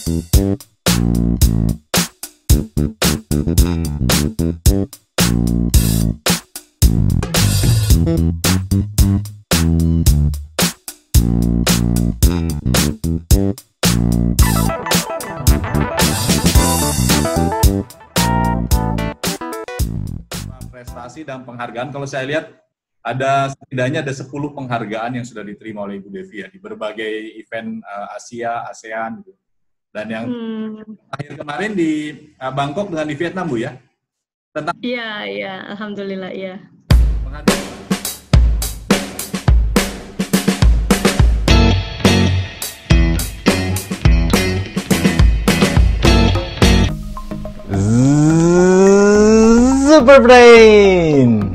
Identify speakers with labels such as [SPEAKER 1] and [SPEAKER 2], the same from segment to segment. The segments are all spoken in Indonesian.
[SPEAKER 1] Prestasi dan penghargaan, kalau saya lihat setidaknya ada 10 penghargaan yang sudah diterima oleh Ibu Devi ya di berbagai event Asia, ASEAN gitu. Dan yang akhir kemarin di Bangkok dengan di Vietnam, Bu ya. Tentang
[SPEAKER 2] Iya, alhamdulillah ya.
[SPEAKER 1] Penghargaan.
[SPEAKER 3] Super Brain,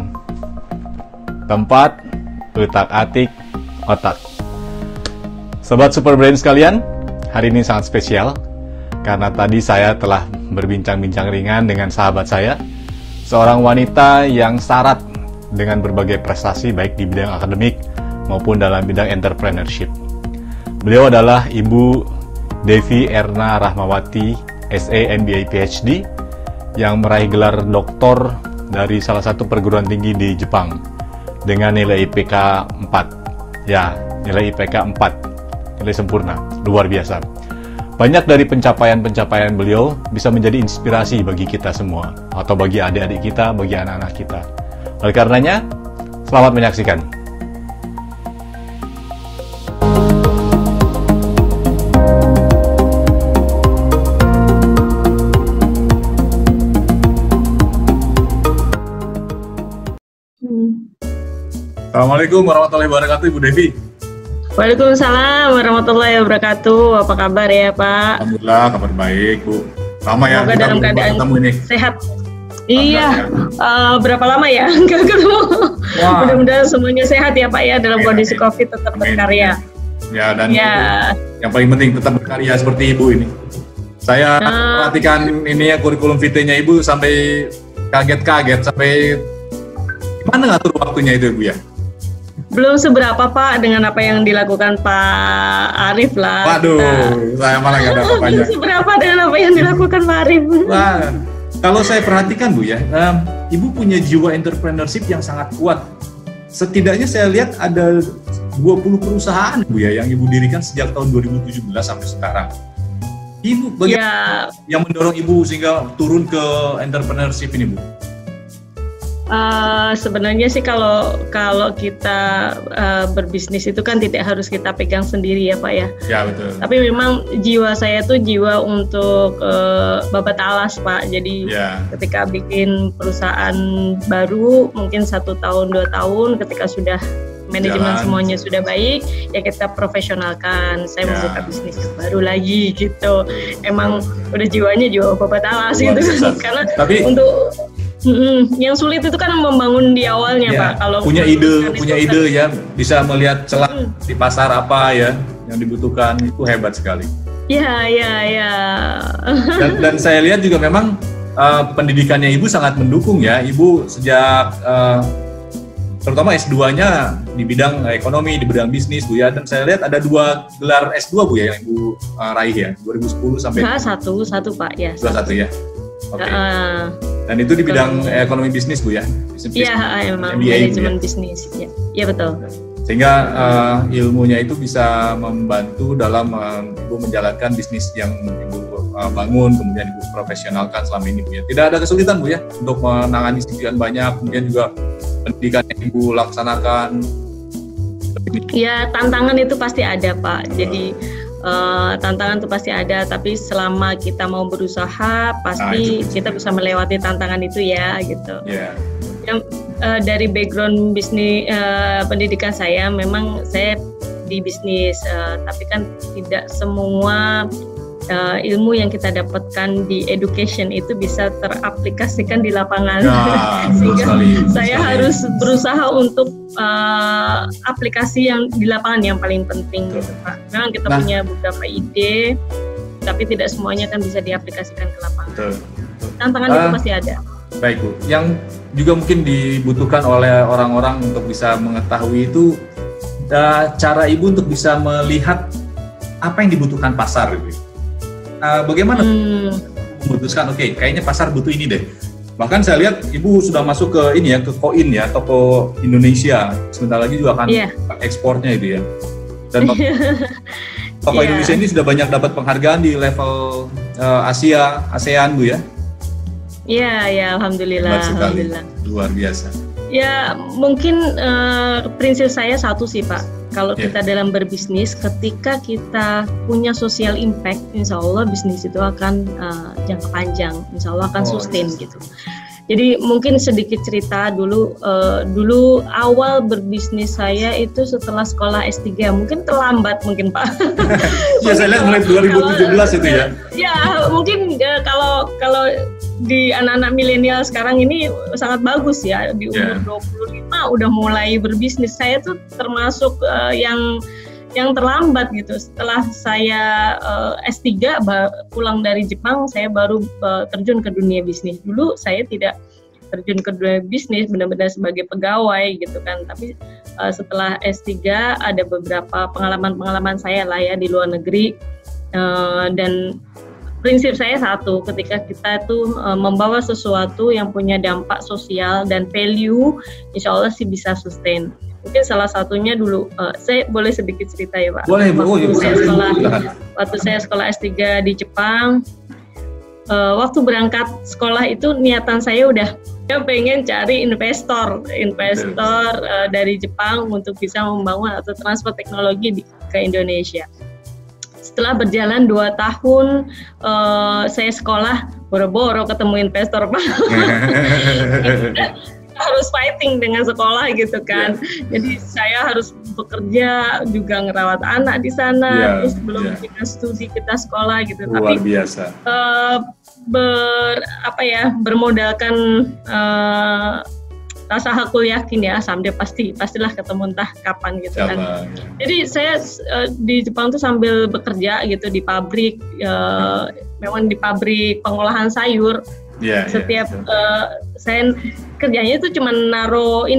[SPEAKER 3] tempat utak-atik otak. Sobat Super Brain sekalian, hari ini sangat spesial karena tadi saya telah berbincang-bincang ringan dengan sahabat saya, seorang wanita yang syarat dengan berbagai prestasi baik di bidang akademik maupun dalam bidang entrepreneurship. Beliau adalah Ibu Devi Erna Rahmawati, SA MBA PhD, yang meraih gelar doktor dari salah satu perguruan tinggi di Jepang dengan nilai IPK 4. Ya, nilai IPK 4. Nilai sempurna, luar biasa. Banyak dari pencapaian-pencapaian beliau bisa menjadi inspirasi bagi kita semua, atau bagi adik-adik kita, bagi anak-anak kita. Oleh karenanya, selamat menyaksikan.
[SPEAKER 1] Assalamualaikum warahmatullahi wabarakatuh, Ibu Devi.
[SPEAKER 2] Waalaikumsalam warahmatullahi wabarakatuh. Apa kabar ya, Pak?
[SPEAKER 1] Alhamdulillah, kabar baik, Bu. Lama ya
[SPEAKER 2] semoga
[SPEAKER 1] kita
[SPEAKER 2] dalam keadaan
[SPEAKER 1] ketemu ini.
[SPEAKER 2] Sehat. Iya, berapa lama ya nggak ketemu? Mudah-mudahan semuanya sehat ya, Pak ya, dalam kondisi COVID tetap berkarya.
[SPEAKER 1] Ya, dan yang paling penting tetap berkarya seperti Ibu ini. Saya perhatikan ini ya kurikulum vitae-nya Ibu sampai kaget-kaget, sampai gimana ngatur waktunya itu, Ibu ya?
[SPEAKER 2] Belum seberapa, Pak, dengan apa yang dilakukan Pak Arief lah.
[SPEAKER 1] Waduh, saya malah nggak ada apa-apanya.
[SPEAKER 2] Belum seberapa dengan apa yang dilakukan Pak Arief.
[SPEAKER 1] Wah, kalau saya perhatikan, Bu ya, Ibu punya jiwa entrepreneurship yang sangat kuat. Setidaknya saya lihat ada 20 perusahaan, Bu ya, yang Ibu dirikan sejak tahun 2017 sampai sekarang. Ibu, bagaimana yang mendorong Ibu sehingga turun ke entrepreneurship ini, Bu?
[SPEAKER 2] Sebenarnya sih kalau kita berbisnis itu kan tidak harus kita pegang sendiri ya, Pak ya.
[SPEAKER 1] Ya, betul.
[SPEAKER 2] Tapi memang jiwa saya tuh jiwa untuk babat alas, Pak. Jadi ketika bikin perusahaan baru mungkin 1 tahun 2 tahun, ketika sudah manajemen semuanya sudah baik, ya kita profesionalkan. Saya membuka bisnis yang baru lagi gitu. Emang udah jiwanya jiwa babat alas gitu. Karena untuk yang sulit itu kan membangun di awalnya, Pak. Kalau
[SPEAKER 1] punya ide ya, bisa melihat celah di pasar apa ya yang dibutuhkan, itu hebat sekali.
[SPEAKER 2] Ya.
[SPEAKER 1] Dan saya lihat juga memang pendidikannya Ibu sangat mendukung ya. Ibu sejak terutama S2-nya di bidang ekonomi, di bidang bisnis, Bu ya. Dan saya lihat ada 2 gelar S2, Bu ya, yang Ibu raih ya, 2010 sampai
[SPEAKER 2] satu Pak ya.
[SPEAKER 1] Satu ya. Oke. Dan itu di bidang ekonomi bisnis, Bu ya?
[SPEAKER 2] Iya, emang manajemen bisnis. Iya, betul.
[SPEAKER 1] Sehingga ilmunya itu bisa membantu dalam Ibu menjalankan bisnis yang Ibu bangun, kemudian Ibu profesionalkan selama ini, Bu ya. Tidak ada kesulitan, Bu ya, untuk menangani sekian banyak, kemudian juga pendidikan yang Ibu laksanakan.
[SPEAKER 2] Ya, tantangan itu pasti ada, Pak. Jadi tantangan itu pasti ada, tapi selama kita mau berusaha pasti kita bisa melewati tantangan itu ya gitu. Yang dari background bisnis pendidikan saya, memang saya di bisnis, tapi kan tidak semua ilmu yang kita dapatkan di education itu bisa teraplikasikan di lapangan. Sehingga saya harus berusaha untuk aplikasi yang di lapangan yang paling penting gitu, Pak. Memang kita punya beberapa ide, tapi tidak semuanya kan bisa diaplikasikan ke lapangan. Tantangan itu pasti ada.
[SPEAKER 1] Baik, Bu. Yang juga mungkin dibutuhkan oleh orang-orang untuk bisa mengetahui itu cara Ibu untuk bisa melihat apa yang dibutuhkan pasar gitu. bagaimana memutuskan kayaknya pasar butuh ini deh. Bahkan saya lihat Ibu sudah masuk ke ini ya, ke Koin ya, toko Indonesia. Sebentar lagi juga akan ekspornya itu ya. Dan toko Indonesia ini sudah banyak dapat penghargaan di level ASEAN Bu ya.
[SPEAKER 2] Iya, alhamdulillah.
[SPEAKER 1] Luar biasa.
[SPEAKER 2] Ya, mungkin prinsip saya satu sih Pak. Kalau kita dalam berbisnis, ketika kita punya social impact, insya Allah bisnis itu akan jangka panjang, insya Allah akan sustain gitu. Jadi mungkin sedikit cerita dulu awal berbisnis saya itu setelah sekolah S3, mungkin terlambat mungkin Pak.
[SPEAKER 1] Ya saya lihat mulai 2017 itu ya.
[SPEAKER 2] Ya mungkin kalau di anak-anak milenial sekarang ini sangat bagus ya, di umur 25 udah mulai berbisnis. Saya tuh termasuk yang terlambat gitu. Setelah saya S3 pulang dari Jepang, saya baru terjun ke dunia bisnis. Dulu saya tidak terjun ke dunia bisnis benar-benar sebagai pegawai gitu kan. Tapi setelah S3 ada beberapa pengalaman saya lah ya di luar negeri, dan prinsip saya satu, ketika kita tuh membawa sesuatu yang punya dampak sosial dan value, insya Allah sih bisa sustain. Mungkin salah satunya dulu, saya boleh sedikit cerita ya Pak.
[SPEAKER 1] Boleh,
[SPEAKER 2] Waktu saya sekolah S3 di Jepang, waktu berangkat sekolah itu niatan saya udah pengen cari investor dari Jepang untuk bisa membangun atau transfer teknologi ke Indonesia. Setelah berjalan 2 tahun saya sekolah, boro-boro ketemu investor Pak. Harus fighting dengan sekolah gitu kan. Jadi saya harus bekerja juga ngerawat anak di sana, terus belum kita studi, kita sekolah gitu.
[SPEAKER 1] Luar biasa.
[SPEAKER 2] Bermodalkan rasa hakul yakin ya, someday pastilah ketemu entah kapan gitu kan. Jadi saya di Jepang tuh sambil bekerja gitu di pabrik, memang di pabrik pengolahan sayur. Setiap saya kerjanya itu cuma naro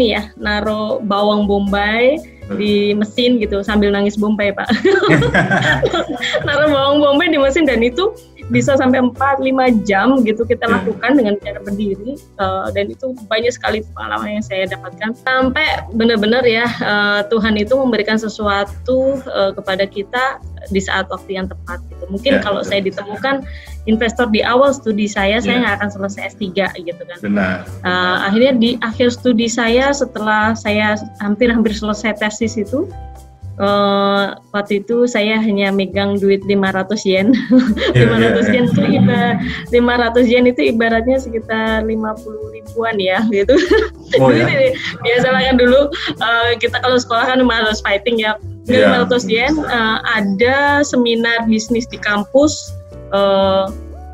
[SPEAKER 2] bawang bombay di mesin gitu sambil nangis bombay Pak. Naro bawang bombay di mesin, dan itu bisa sampai 4-5 jam gitu kita lakukan dengan cara berdiri, dan itu banyak sekali pengalaman yang saya dapatkan sampai benar-benar ya Tuhan itu memberikan sesuatu kepada kita di saat waktu yang tepat gitu. Mungkin kalau saya ditemukan investor di awal studi saya nggak akan selesai S3 gitu kan. Akhirnya di akhir studi saya, setelah saya hampir selesai tesis itu, waktu itu saya hanya megang duit 500 yen. 500 yen itu 500 yen itu ibaratnya sekitar 50 ribuan ya gitu. Jadi biasalah kan dulu kita kalau sekolah kan harus fighting ya. 500 yen, ada seminar bisnis di kampus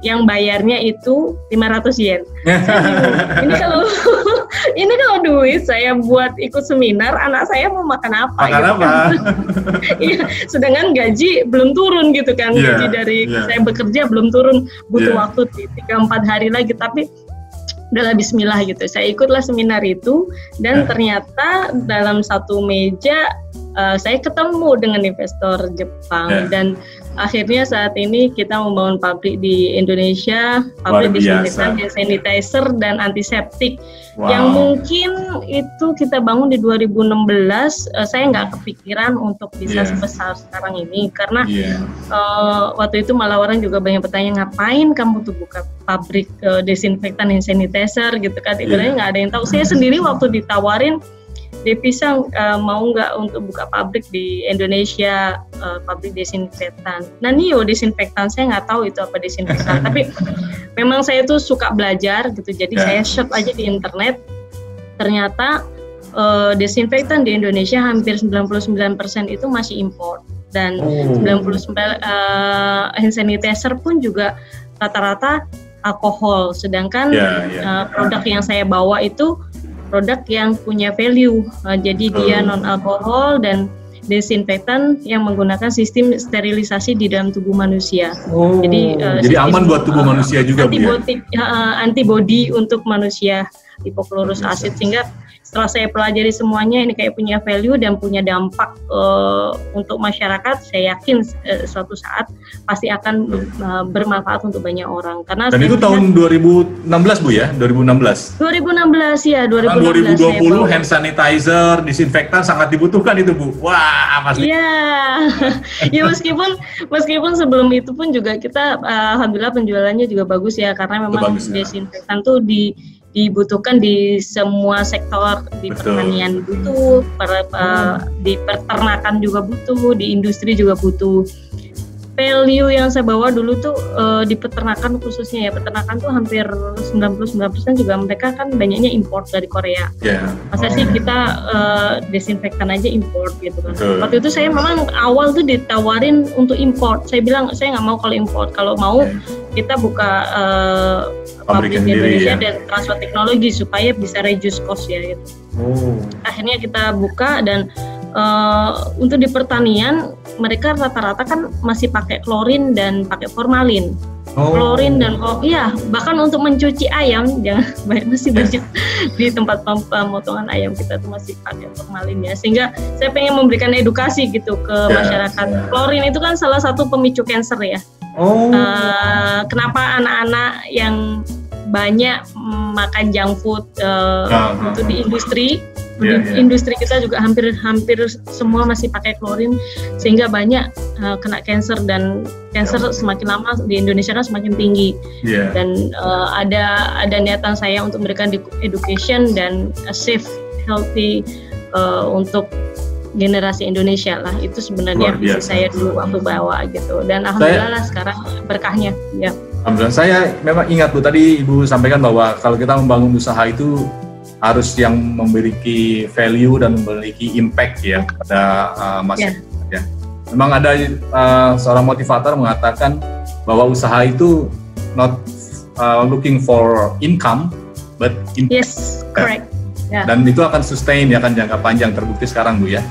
[SPEAKER 2] yang bayarnya itu 500 yen. Ini kalau duit saya buat ikut seminar, anak saya mau makan apa? Iya, sedangkan gaji belum turun gitu kan. Gaji dari saya bekerja belum turun, butuh waktu 3-4 hari lagi, tapi udahlah bismillah gitu. Saya ikutlah seminar itu, dan ternyata dalam satu meja saya ketemu dengan investor Jepang, dan akhirnya saat ini kita membangun pabrik di Indonesia, pabrik disinfektan, sanitizer dan antiseptik. Yang mungkin itu kita bangun di 2016, saya nggak kepikiran untuk bisa sebesar sekarang ini, karena waktu itu malah orang juga banyak bertanya, ngapain kamu tuh buka pabrik desinfektan dan sanitizer gitu kan. Ibaratnya nggak ada yang tahu. Saya sendiri waktu ditawarin Devisa mau nggak untuk buka pabrik di Indonesia, pabrik desinfektan. Nah Nio desinfektan, saya nggak tahu itu apa desinfektan, tapi memang saya tuh suka belajar gitu, jadi saya search aja di internet. Ternyata desinfektan di Indonesia hampir 99% itu masih impor, dan 99 hand sanitizer pun juga rata-rata alkohol, sedangkan produk yang saya bawa itu produk yang punya value, jadi dia non alkohol dan desinfektan yang menggunakan sistem sterilisasi di dalam tubuh manusia. Jadi
[SPEAKER 1] aman buat tubuh manusia juga,
[SPEAKER 2] antibody untuk manusia, hipochlorous acid, sehingga setelah saya pelajari semuanya ini kayak punya value dan punya dampak untuk masyarakat, saya yakin suatu saat pasti akan bermanfaat untuk banyak orang. Karena
[SPEAKER 1] dan itu tahun 2016 Bu ya, 2016.
[SPEAKER 2] 2016 ya,
[SPEAKER 1] 2020 hand sanitizer, disinfektan sangat dibutuhkan itu Bu. Wah, pasti.
[SPEAKER 2] Iya. Ya meskipun sebelum itu pun juga kita alhamdulillah penjualannya juga bagus ya, karena memang desinfektan tuh dibutuhkan di semua sektor, di pertanian butuh, di peternakan juga butuh, di industri juga butuh. Value yang saya bawa dulu tuh di peternakan khususnya ya, peternakan tuh hampir 99% juga mereka kan banyaknya import dari Korea. Masa sih kita desinfektan aja import gitu kan. Waktu itu saya memang awal tuh ditawarin untuk import, saya bilang saya nggak mau kalau import, kalau mau kita buka pabrik di Indonesia dan transfer teknologi supaya bisa reduce cost ya gitu. Akhirnya kita buka dan untuk di pertanian mereka rata-rata kan masih pakai klorin dan pakai formalin. Klorin dan bahkan untuk mencuci ayam masih banyak di tempat pemotongan ayam kita tuh masih pakai formalin ya. Sehingga saya pengen memberikan edukasi gitu ke masyarakat. Klorin itu kan salah satu pemicu kanker ya. Kenapa anak-anak yang banyak makan junk food untuk di industri? Industri kita juga hampir semua masih pakai klorin, sehingga banyak kena kanker, dan kanker semakin lama di Indonesia kan semakin tinggi. Dan ada niatan saya untuk memberikan education dan safe healthy untuk generasi Indonesia lah. Itu sebenarnya visi saya dulu waktu bawa gitu, dan alhamdulillah sekarang berkahnya ya.
[SPEAKER 1] Alhamdulillah. Saya memang ingat Bu, tadi Ibu sampaikan bahwa kalau kita membangun usaha itu harus yang memiliki value dan memiliki impact ya pada masyarakat ya. Memang ada seorang motivator mengatakan bahwa usaha itu not looking for income but impact.
[SPEAKER 2] Yes, correct.
[SPEAKER 1] Dan itu akan sustain ya, akan jangka panjang, terbukti sekarang Bu ya.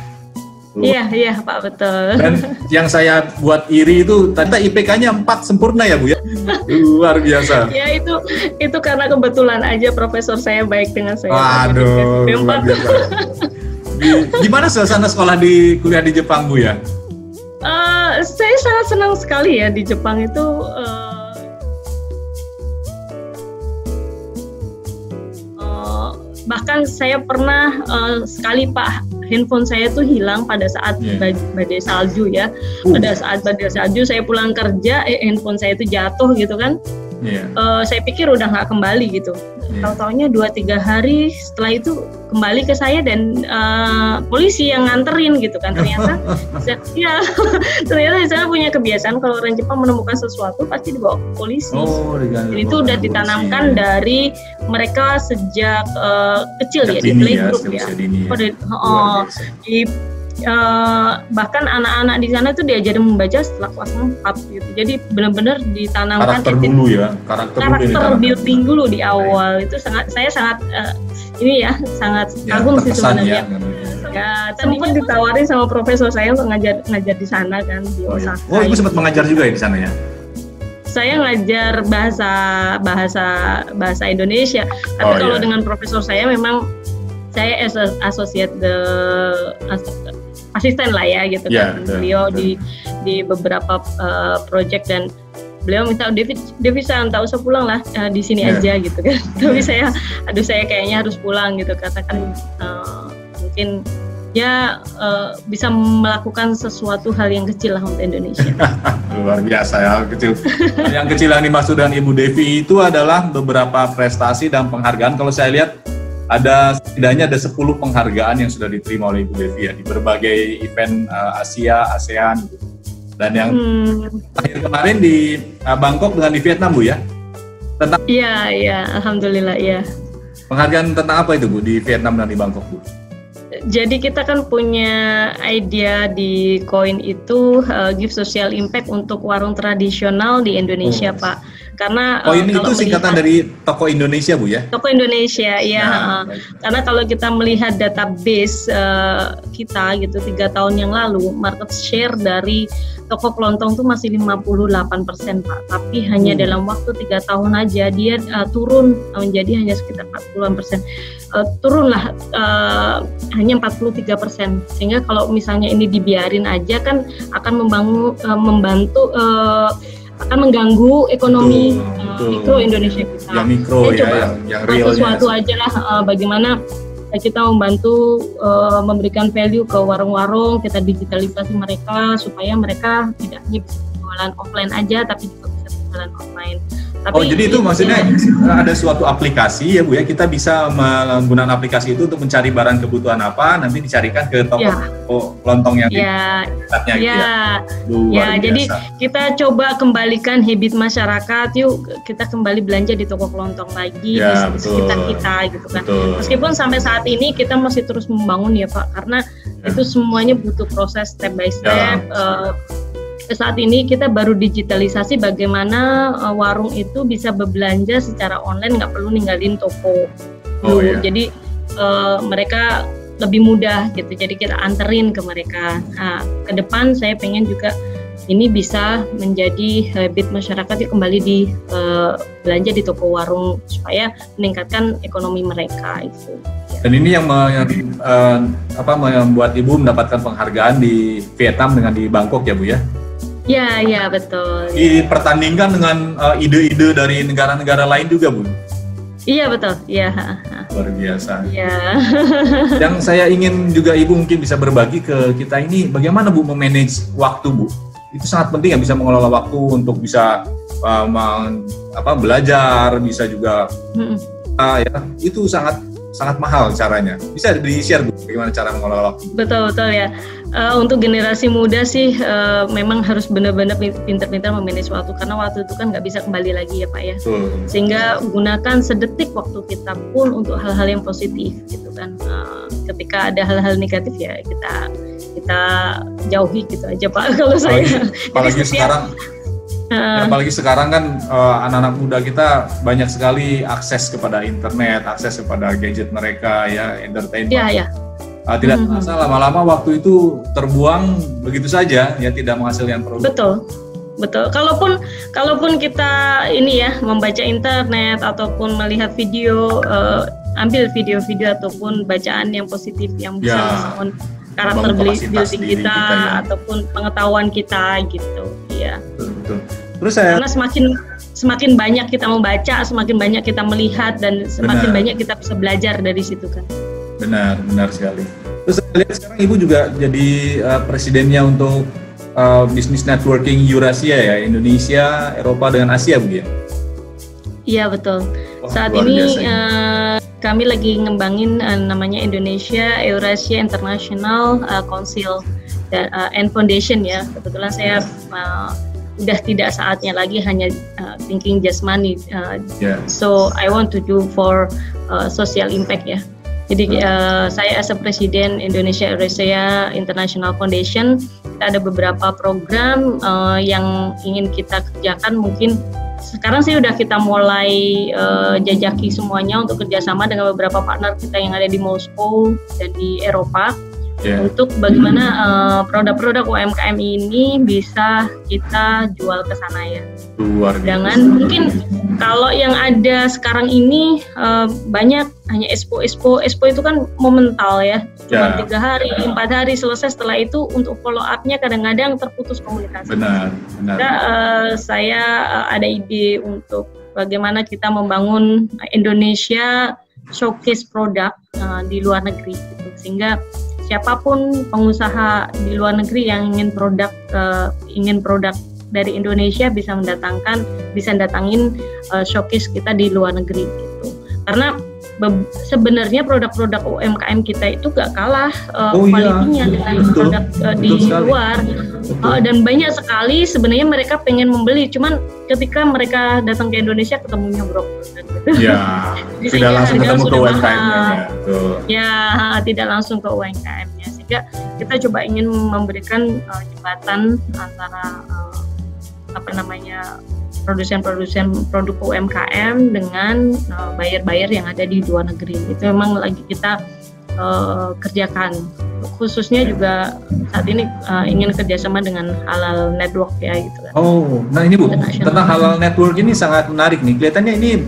[SPEAKER 2] Iya Pak, betul.
[SPEAKER 1] Dan yang saya buat iri itu ternyata IPK-nya 4 sempurna ya Bu ya. Luar biasa.
[SPEAKER 2] Ya itu karena kebetulan aja profesor saya baik dengan saya.
[SPEAKER 1] Waduh, luar biasa. Gimana suasana sekolah di kuliah di Jepang Bu ya?
[SPEAKER 2] Saya sangat senang sekali ya di Jepang itu. Bahkan saya pernah sekali Pak, handphone saya tuh hilang pada saat badai salju ya. Pada saat badai salju saya pulang kerja, handphone saya itu jatuh gitu kan. Saya pikir udah nggak kembali gitu. Tahu-taunya 2-3 hari setelah itu kembali ke saya, dan polisi yang nganterin gitu kan. Ternyata ternyata di sana punya kebiasaan kalau orang Jepang menemukan sesuatu pasti dibawa ke polisi. Dan itu udah ditanamkan dari mereka sejak kecil ya, di playgroup ya. Bahkan anak-anak di sana tuh diajarin membaca setelah kelas 4 gitu. Jadi benar-benar ditanamkan
[SPEAKER 1] karakter dulu ya, karakter
[SPEAKER 2] building dulu di awal. Itu saya sangat kagum sih sebenarnya. Ya, sempat ditawarin sama profesor saya untuk ngajar di sana kan di Osaka.
[SPEAKER 1] Ibu sempat mengajar juga ya di sana ya?
[SPEAKER 2] Saya ngajar bahasa Indonesia. Tapi kalau dengan profesor saya memang saya associate asisten lah ya gitu kan. Beliau di beberapa project, dan beliau minta Devi tak usah pulang lah, di sini aja gitu kan. Tapi saya kayaknya harus pulang gitu, katakan mungkin ya bisa melakukan sesuatu hal yang kecil lah untuk Indonesia.
[SPEAKER 1] Luar biasa ya, kecil. Yang kecil yang dimaksud dengan Ibu Devi itu adalah beberapa prestasi dan penghargaan. Kalau saya lihat setidaknya ada 10 penghargaan yang sudah diterima oleh Ibu Devi ya, di berbagai event Asia, ASEAN gitu. Dan yang akhir kemarin di Bangkok dengan di Vietnam Bu ya?
[SPEAKER 2] Iya, alhamdulillah ya.
[SPEAKER 1] Penghargaan tentang apa itu Bu di Vietnam dan di Bangkok Bu?
[SPEAKER 2] Jadi kita kan punya idea di Koin itu give social impact untuk warung tradisional di Indonesia Pak. Karena
[SPEAKER 1] ini itu singkatan dari Toko Indonesia, Bu, ya?
[SPEAKER 2] Toko Indonesia, ya. Karena kalau kita melihat database kita gitu 3 tahun yang lalu, market share dari toko kelontong itu masih 58%, Pak. Tapi hanya dalam waktu 3 tahun aja dia turun menjadi hanya sekitar 40%. Turunlah hanya 43%. Sehingga kalau misalnya ini dibiarin aja kan akan membantu akan mengganggu ekonomi mikro Indonesia kita.
[SPEAKER 1] Yang mikro yang real.
[SPEAKER 2] Sesuatu aja lah bagaimana kita membantu memberikan value ke warung-warung, kita digitalisasi mereka supaya mereka tidak hanya bisa jualan offline aja tapi juga bisa jualan online. Tapi
[SPEAKER 1] jadi itu maksudnya ada suatu aplikasi ya, Bu, ya, kita bisa menggunakan aplikasi itu untuk mencari barang kebutuhan apa, nanti dicarikan ke toko kelontong yang tempatnya gitu ya.
[SPEAKER 2] Ya, jadi kita coba kembalikan habit masyarakat, yuk kita kembali belanja di toko kelontong lagi di sekitar kita gitu kan. Meskipun sampai saat ini kita masih terus membangun ya, Pak, karena itu semuanya butuh proses step by step. Saat ini kita baru digitalisasi bagaimana warung itu bisa berbelanja secara online, nggak perlu ninggalin toko. Jadi mereka lebih mudah gitu, jadi kita anterin ke mereka. Nah, ke depan saya pengen juga ini bisa menjadi habit masyarakat yang kembali di belanja di toko warung supaya meningkatkan ekonomi mereka itu.
[SPEAKER 1] Dan ini yang membuat Ibu mendapatkan penghargaan di Vietnam dengan di Bangkok ya, Bu, ya?
[SPEAKER 2] Ya, betul.
[SPEAKER 1] Dipertandingkan dengan ide-ide dari negara-negara lain juga, Bu?
[SPEAKER 2] Iya, betul. Iya.
[SPEAKER 1] Luar biasa.
[SPEAKER 2] Iya.
[SPEAKER 1] Yang saya ingin juga Ibu mungkin bisa berbagi ke kita ini, bagaimana Bu memanage waktu, Bu? Itu sangat penting ya, bisa mengelola waktu untuk bisa belajar, bisa juga itu sangat mahal caranya. Bisa di-share, Bu, bagaimana cara mengelola waktu?
[SPEAKER 2] Betul ya. Untuk generasi muda sih memang harus benar-benar pintar-pintar memanage waktu, karena waktu itu kan nggak bisa kembali lagi ya, Pak, ya. Sehingga gunakan sedetik waktu kita pun untuk hal-hal yang positif gitu kan. Ketika ada hal-hal negatif ya kita jauhi gitu aja, Pak, kalau saya.
[SPEAKER 1] Apalagi sekarang kan anak-anak muda kita banyak sekali akses kepada internet, akses kepada gadget mereka, ya, entertainment.
[SPEAKER 2] Iya.
[SPEAKER 1] Tidak terasa lama-lama waktu itu terbuang begitu saja, ya, tidak menghasilkan produk. Betul. Kalaupun kita ini ya membaca internet ataupun melihat video, ambil video-video ataupun bacaan yang positif yang bisa membangun karakter building kita ataupun pengetahuan kita gitu, ya. Betul. Terus
[SPEAKER 2] karena semakin banyak kita membaca, semakin banyak kita melihat dan semakin banyak kita bisa belajar dari situ kan.
[SPEAKER 1] Benar sekali. Terus saya lihat sekarang Ibu juga jadi presidennya untuk Business Networking Eurasia ya, Indonesia, Eropa dengan Asia, Bu, ya? Iya,
[SPEAKER 2] betul. Saat ini kami lagi ngembangin namanya Indonesia Eurasia International Council and Foundation ya. Kebetulan saya udah tidak saatnya lagi hanya thinking just money. So I want to do for social impact ya. Jadi saya as a Presiden Indonesia Eurasia International Foundation, kita ada beberapa program yang ingin kita kerjakan. Mungkin sekarang sih udah kita mulai jajaki semuanya untuk kerjasama dengan beberapa partner kita yang ada di Moskow dan di Eropa. Untuk bagaimana produk-produk UMKM ini bisa kita jual ke sana ya. Dengan mungkin kalau yang ada sekarang ini banyak hanya expo itu kan momental ya, cuma 3 hari, 4 hari selesai. Setelah itu untuk follow up-nya kadang-kadang terputus komunikasi.
[SPEAKER 1] Benar.
[SPEAKER 2] Saya ada ide untuk bagaimana kita membangun Indonesia showcase produk di luar negeri gitu. Sehingga siapapun pengusaha di luar negeri yang ingin produk dari Indonesia bisa datangin showcase kita di luar negeri gitu. Karena sebenarnya produk-produk UMKM kita itu gak kalah kualitinya dengan produk di luar. Dan banyak sekali sebenarnya mereka pengen membeli, cuman ketika mereka datang ke Indonesia ketemunya brokol gitu.
[SPEAKER 1] Tidak langsung ketemu ke UMKM-nya.
[SPEAKER 2] Tidak langsung ke UMKM-nya. Sehingga kita coba ingin memberikan jembatan antara produsen produk UMKM dengan buyer-buyer yang ada di luar negeri. Itu memang lagi kita kerjakan. Khususnya juga saat ini ingin kerjasama dengan Halal Network ya gitu kan.
[SPEAKER 1] Oh, nah ini Bu, tentang Halal Network ini sangat menarik nih. Kelihatannya ini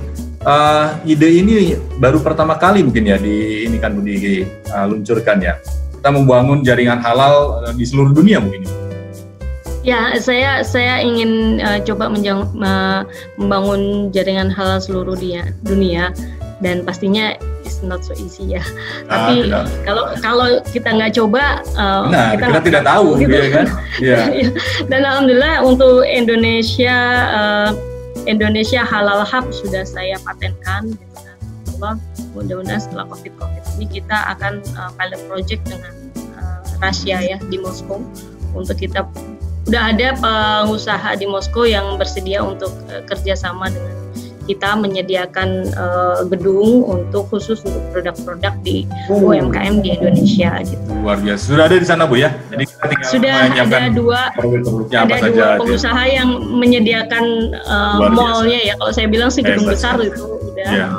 [SPEAKER 1] ide ini baru pertama kali mungkin ya diluncurkan ya. Kita membangun jaringan halal di seluruh dunia mungkin.
[SPEAKER 2] Ya, saya ingin coba membangun jaringan halal seluruh dunia dan pastinya it's not so easy ya. Tapi kalau kita nggak coba,
[SPEAKER 1] kita tidak tahu gitu ya kan. Yeah.
[SPEAKER 2] Dan alhamdulillah untuk Indonesia Halal Hub sudah saya patenkan gitu kan. Allah, mudah-mudahan setelah COVID ini kita akan pilot project dengan Rusia ya di Moskow. Untuk kita udah ada pengusaha di Moskow yang bersedia untuk kerjasama dengan kita menyediakan gedung khusus untuk produk-produk di UMKM di Indonesia gitu.
[SPEAKER 1] Luar biasa. Sudah ada di sana Bu ya? Jadi kita tinggal
[SPEAKER 2] sudah ada dua pengusaha yang menyediakan mallnya ya. Kalau saya bilang sih gedung besar itu udah.
[SPEAKER 1] Ya.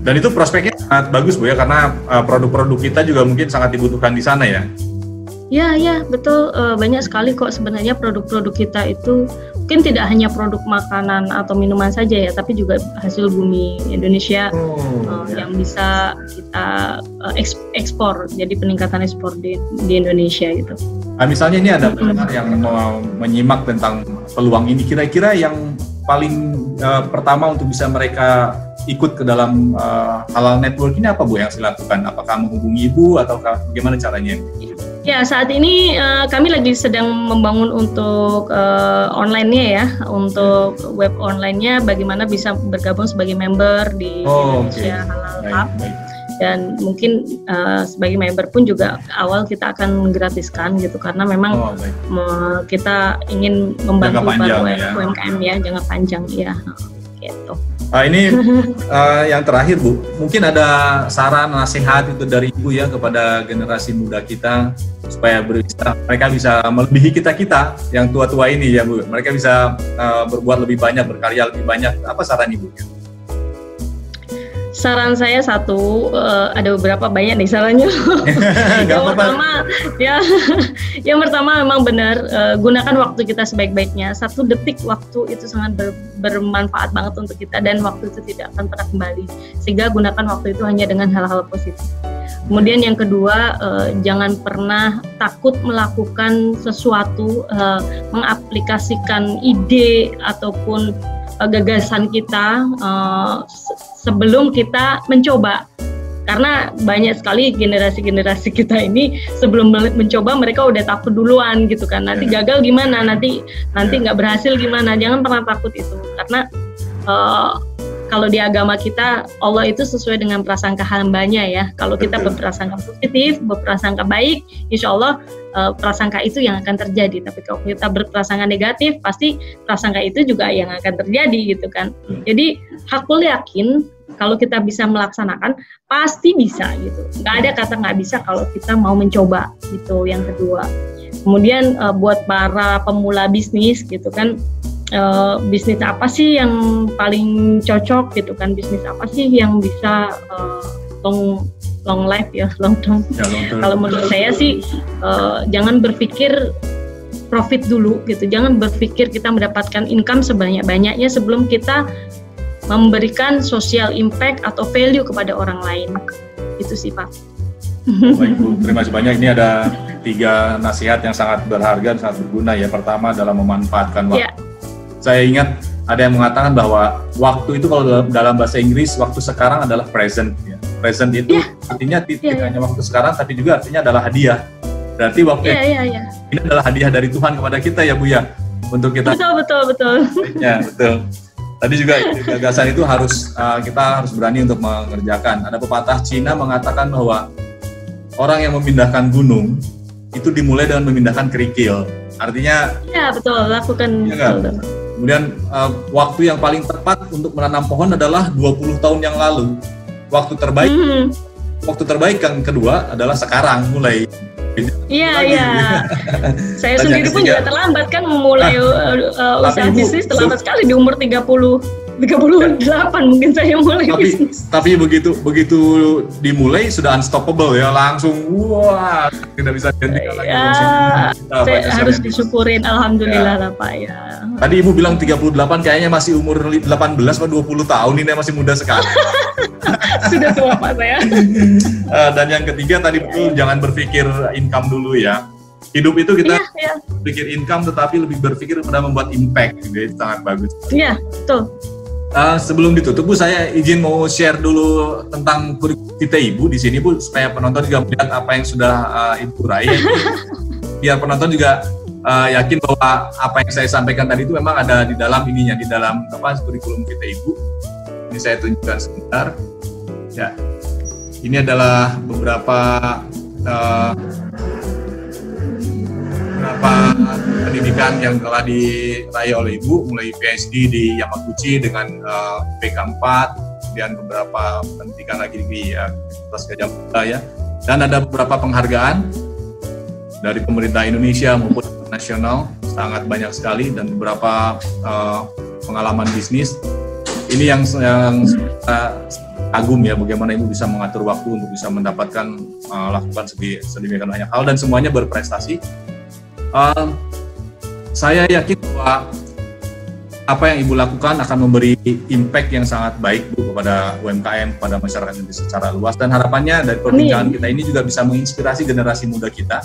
[SPEAKER 1] Dan itu prospeknya sangat bagus Bu ya, karena produk-produk kita juga mungkin sangat dibutuhkan di sana ya.
[SPEAKER 2] Ya betul, banyak sekali kok sebenarnya produk-produk kita itu mungkin tidak hanya produk makanan atau minuman saja ya, tapi juga hasil bumi Indonesia yang bisa kita ekspor, jadi peningkatan ekspor di Indonesia gitu.
[SPEAKER 1] Nah, misalnya ini ada pendengar yang mau menyimak tentang peluang ini, kira-kira yang paling pertama untuk bisa mereka ikut ke dalam Halal Network ini apa Bu yang harus dilakukan? Apakah menghubungi Ibu atau bagaimana caranya?
[SPEAKER 2] Ya, saat ini kami lagi sedang membangun untuk online-nya ya, untuk web online-nya bagaimana bisa bergabung sebagai member di Indonesia Halal Hub. Dan mungkin sebagai member pun juga awal kita akan gratiskan gitu, karena memang kita ingin membantu para UMKM ya, jangka panjang ya gitu.
[SPEAKER 1] Ini yang terakhir Bu, mungkin ada saran nasihat itu dari Ibu ya kepada generasi muda kita supaya mereka bisa melebihi kita yang tua-tua ini ya Bu. Mereka bisa berbuat lebih banyak, berkarya lebih banyak. Apa saran Ibu?
[SPEAKER 2] Saran saya satu, ada beberapa banyak nih sarannya. Yang pertama memang benar, gunakan waktu kita sebaik-baiknya. 1 detik waktu itu sangat bermanfaat banget untuk kita, dan waktu itu tidak akan pernah kembali. Sehingga gunakan waktu itu hanya dengan hal-hal positif. Kemudian yang kedua, jangan pernah takut melakukan sesuatu, mengaplikasikan ide ataupun gagasan kita sebelum kita mencoba, karena banyak sekali generasi kita ini sebelum mencoba mereka udah takut duluan gitu kan, nanti gagal gimana, nanti nggak berhasil gimana. Jangan pernah takut itu, karena kalau di agama kita Allah itu sesuai dengan prasangka hambanya ya. Kalau kita berprasangka positif, berprasangka baik, insya Allah prasangka itu yang akan terjadi. Tapi kalau kita berprasangka negatif, pasti prasangka itu juga yang akan terjadi gitu kan. Jadi hakul yakin kalau kita bisa melaksanakan pasti bisa gitu. Nggak ada kata nggak bisa kalau kita mau mencoba gitu. Yang kedua, kemudian buat para pemula bisnis gitu kan. Bisnis apa sih yang paling cocok gitu kan, bisnis apa sih yang bisa long life ya, long term. Kalau menurut saya sih jangan berpikir profit dulu gitu, jangan berpikir kita mendapatkan income sebanyak-banyaknya sebelum kita memberikan social impact atau value kepada orang lain. Itu sih Pak.
[SPEAKER 1] Baik Bu, terima kasih banyak. Ini ada 3 nasihat yang sangat berharga dan sangat berguna ya. Pertama adalah memanfaatkan waktu. Saya ingat ada yang mengatakan bahwa waktu itu kalau dalam bahasa Inggris, waktu sekarang adalah present. Ya. Present itu artinya tidak hanya waktu sekarang, tapi juga artinya adalah hadiah. Berarti waktu ini adalah hadiah dari Tuhan kepada kita ya Bu ya, untuk kita.
[SPEAKER 2] Betul.
[SPEAKER 1] Ya betul. Tadi juga gagasan itu kita harus berani untuk mengerjakan. Ada pepatah Cina mengatakan bahwa orang yang memindahkan gunung itu dimulai dengan memindahkan kerikil. Artinya. Ya betul, lakukan. Kemudian waktu yang paling tepat untuk menanam pohon adalah 20 tahun yang lalu. Waktu terbaik yang kedua adalah sekarang mulai.
[SPEAKER 2] Iya. Saya sendiri pun juga terlambat kan memulai usaha bisnis, terlambat sekali di umur 38 mungkin saya mulai bisnis.
[SPEAKER 1] Tapi begitu dimulai sudah unstoppable ya, langsung wah tidak bisa dihentikan lagi.
[SPEAKER 2] Saya harus disyukurin, alhamdulillah lah Pak ya.
[SPEAKER 1] Tadi Ibu bilang 38, kayaknya masih umur 18 atau 20 tahun, ini masih muda sekali.
[SPEAKER 2] Sudah tua Pak saya.
[SPEAKER 1] Dan yang ketiga tadi betul, jangan berpikir income dulu ya. Hidup itu kita berpikir income, tetapi lebih berpikir pada membuat impact, gitu, sangat bagus.
[SPEAKER 2] Iya, betul.
[SPEAKER 1] Sebelum ditutup Bu, saya izin mau share dulu tentang kurikulum kita Ibu di sini Bu, supaya penonton juga melihat apa yang sudah Ibu raih. Biar penonton juga yakin bahwa apa yang saya sampaikan tadi itu memang ada di dalam ininya, di dalam kurikulum kita Ibu. Ini saya tunjukkan sebentar. Ya, ini adalah beberapa pendidikan yang telah diraih oleh Ibu, mulai PhD di Yamaguchi dengan PK4, kemudian beberapa pendidikan lagi di Universitas Gadjah Mada ya, dan ada beberapa penghargaan dari pemerintah Indonesia maupun nasional, sangat banyak sekali, dan beberapa pengalaman bisnis. Ini yang kagum ya, bagaimana Ibu bisa mengatur waktu untuk bisa mendapatkan lakukan sedemikian banyak hal, dan semuanya berprestasi. Saya yakin bahwa apa yang Ibu lakukan akan memberi impact yang sangat baik Bu kepada UMKM, kepada masyarakat Indonesia secara luas, dan harapannya dari perbincangan kita ini juga bisa menginspirasi generasi muda kita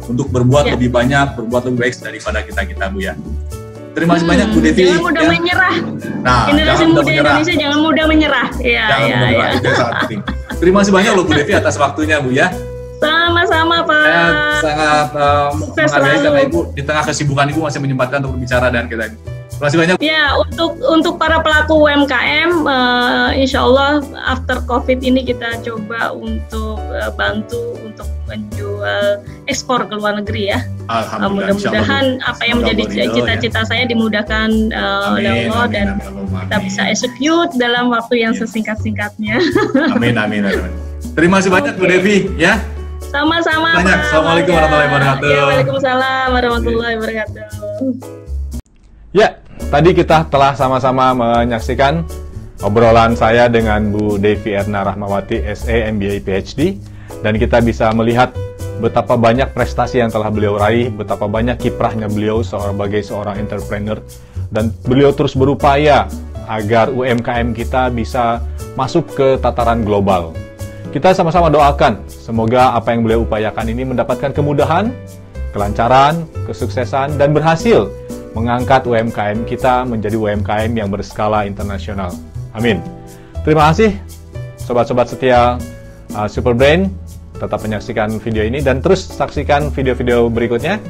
[SPEAKER 1] untuk berbuat lebih banyak, berbuat lebih baik daripada kita Bu ya. Terima kasih banyak Bu Devi.
[SPEAKER 2] Jangan mudah menyerah.
[SPEAKER 1] Nah,
[SPEAKER 2] generasi muda Indonesia jangan mudah menyerah.
[SPEAKER 1] Jangan mudah menyerah, itu sangat penting. Terima kasih banyak loh Bu Devi atas waktunya Bu ya.
[SPEAKER 2] Sama-sama Pak.
[SPEAKER 1] Saya sangat menghargai karena Ibu di tengah kesibukan Ibu masih menyempatkan untuk berbicara dengan kita. Terima kasih banyak.
[SPEAKER 2] Ya, untuk para pelaku UMKM, insya Allah after COVID ini kita coba untuk bantu untuk menjual ekspor ke luar negeri ya. Mudah-mudahan apa yang menjadi cita-cita saya dimudahkan oleh Allah, dan kita bisa execute dalam waktu yang sesingkat-singkatnya.
[SPEAKER 1] Amin. Terima kasih banyak Bu Devi ya.
[SPEAKER 2] Sama-sama.
[SPEAKER 1] Assalamualaikum warahmatullahi wabarakatuh.
[SPEAKER 2] Ya, waalaikumsalam warahmatullahi wabarakatuh.
[SPEAKER 3] Ya, tadi kita telah sama-sama menyaksikan obrolan saya dengan Bu Devi Erna Rahmawati, SE, MBA, PhD, dan kita bisa melihat betapa banyak prestasi yang telah beliau raih, betapa banyak kiprahnya beliau sebagai seorang entrepreneur, dan beliau terus berupaya agar UMKM kita bisa masuk ke tataran global. Kita sama-sama doakan, semoga apa yang beliau upayakan ini mendapatkan kemudahan, kelancaran, kesuksesan, dan berhasil mengangkat UMKM kita menjadi UMKM yang berskala internasional. Amin. Terima kasih, sobat-sobat setia Superbrain. Tetap menyaksikan video ini dan terus saksikan video-video berikutnya.